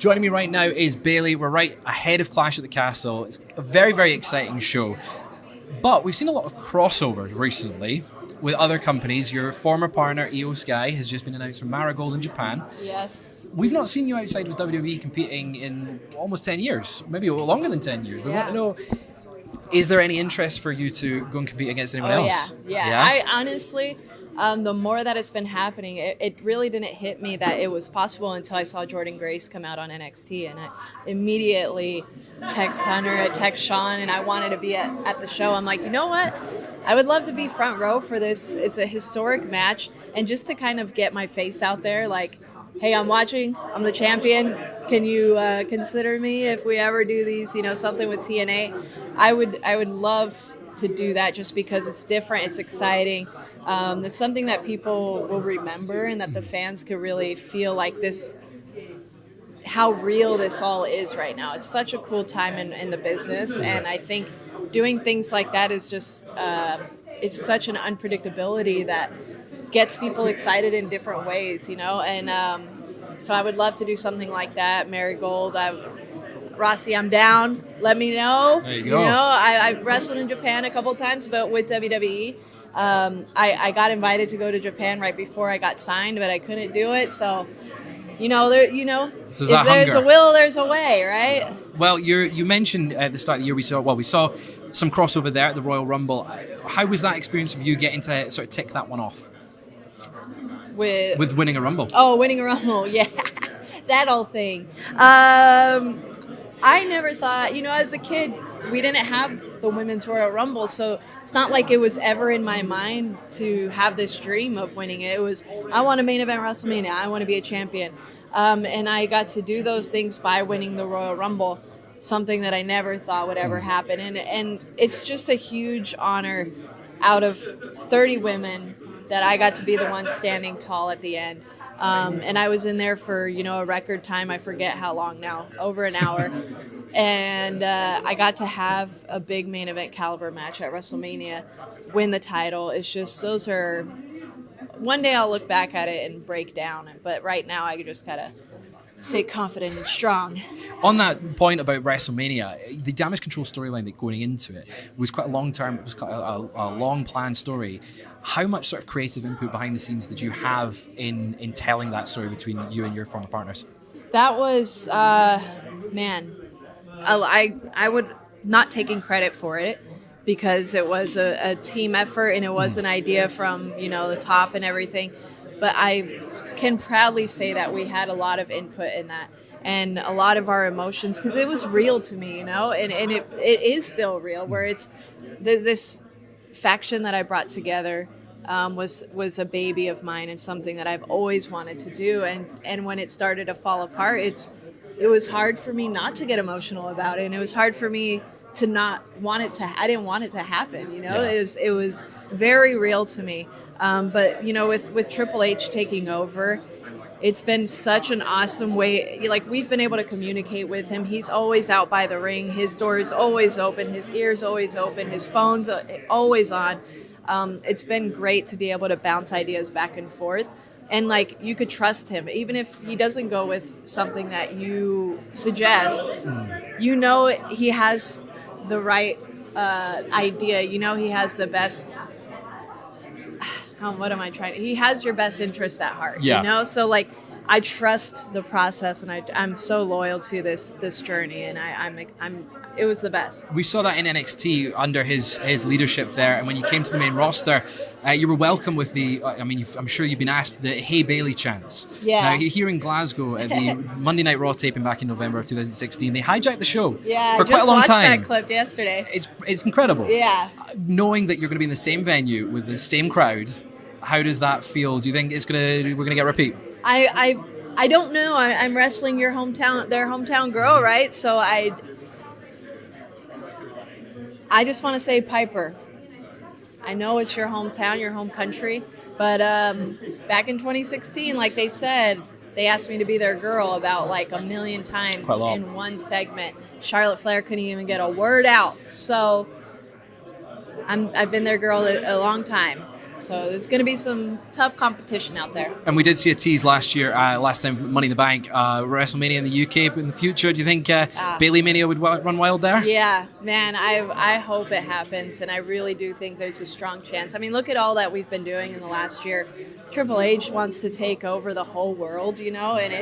Joining me right now is Bayley. We're right ahead of Clash at the Castle. It's a very, very exciting show. But we've seen a lot of crossovers recently with other companies. Your former partner, Io Sky, has just been announced from Marigold in Japan. Yes. We've not seen you outside with WWE competing in almost 10 years, maybe longer than 10 years. We want to know, is there any interest for you to go and compete against anyone else? Yeah. I honestly, the more that it's been happening, it really didn't hit me that it was possible until I saw Jordan Grace come out on NXT, and I immediately text Hunter, text Sean, and I wanted to be at the show. I'm like, you know what? I would love to be front row for this. It's a historic match, and just to kind of get my face out there, like, hey, I'm watching, I'm the champion. Can you consider me if we ever do these, something with TNA? I would love to do that just because it's different, it's exciting. It's something that people will remember and that the fans could really feel like this, how real this all is right now. It's such a cool time in the business, and I think doing things like that is just, it's such an unpredictability that gets people excited in different ways, and so I would love to do something like that. Marigold, Rossi, I'm down. Let me know. There you go. I've wrestled in Japan a couple times, but with WWE. I got invited to go to Japan right before I got signed, but I couldn't do it. So, if there's a will, there's a way, right? Well, you mentioned at the start of the year we saw some crossover there at the Royal Rumble. How was that experience of you getting to sort of tick that one off? With winning a Rumble. Oh, winning a Rumble, yeah. That whole thing. I never thought, as a kid, we didn't have the Women's Royal Rumble, so it's not like it was ever in my mind to have this dream of winning it. It was, I want to main event WrestleMania. I want to be a champion. And I got to do those things by winning the Royal Rumble, something that I never thought would ever happen. And it's just a huge honor out of 30 women that I got to be the one standing tall at the end. And I was in there for, a record time. I forget how long now, over an hour. And I got to have a big main event caliber match at WrestleMania, win the title. It's just, those are, one day I'll look back at it and break down. But right now I just gotta stay confident and strong. On that point about WrestleMania, the Damage Control storyline that going into it was quite a long term. It was quite a long planned story. How much sort of creative input behind the scenes did you have in telling that story between you and your former partners? That was, man, I would not taking credit for it because it was a team effort and it was an idea from, the top and everything. But I can proudly say that we had a lot of input in that and a lot of our emotions because it was real to me, and it is still real, where it's this faction that I brought together was a baby of mine and something that I've always wanted to do. And when it started to fall apart, it was hard for me not to get emotional about it, and it was hard for me to not want it to. I didn't want it to happen. Yeah. It was very real to me. But with Triple H taking over, it's been such an awesome way. Like, we've been able to communicate with him. He's always out by the ring. His door is always open. His ear's always open. His phone's always on. It's been great to be able to bounce ideas back and forth. And, you could trust him. Even if he doesn't go with something that you suggest, he has the right idea. He has the best... what am I trying to... He has your best interest at heart, So, I trust the process, and I'm so loyal to this journey, and it was the best. We saw that in NXT under his leadership there, and when you came to the main roster, you were welcome with the, I'm sure you've been asked the "Hey Bayley" chants. Yeah. Now, here in Glasgow at the Monday Night Raw taping back in November of 2016, they hijacked the show for quite a long time. I just watched that clip yesterday. It's incredible. Yeah. Knowing that you're going to be in the same venue with the same crowd, how does that feel? Do you think we're going to get a repeat? I don't know. I'm wrestling their hometown girl, right? So I just want to say, Piper, I know it's your hometown, your home country, but back in 2016, like they said, they asked me to be their girl about a million times in one segment. Charlotte Flair couldn't even get a word out. So I've been their girl a long time. So there's going to be some tough competition out there. And we did see a tease last year, last time Money in the Bank, WrestleMania in the UK. But in the future, do you think Bayley Mania would run wild there? Yeah, man, I hope it happens, and I really do think there's a strong chance. I mean, look at all that we've been doing in the last year. Triple H wants to take over the whole world, you know, and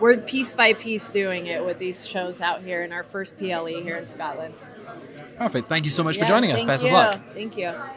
we're piece by piece doing it with these shows out here in our first PLE here in Scotland. Perfect. Thank you so much for joining us. Best of Thank you. luck. Thank you.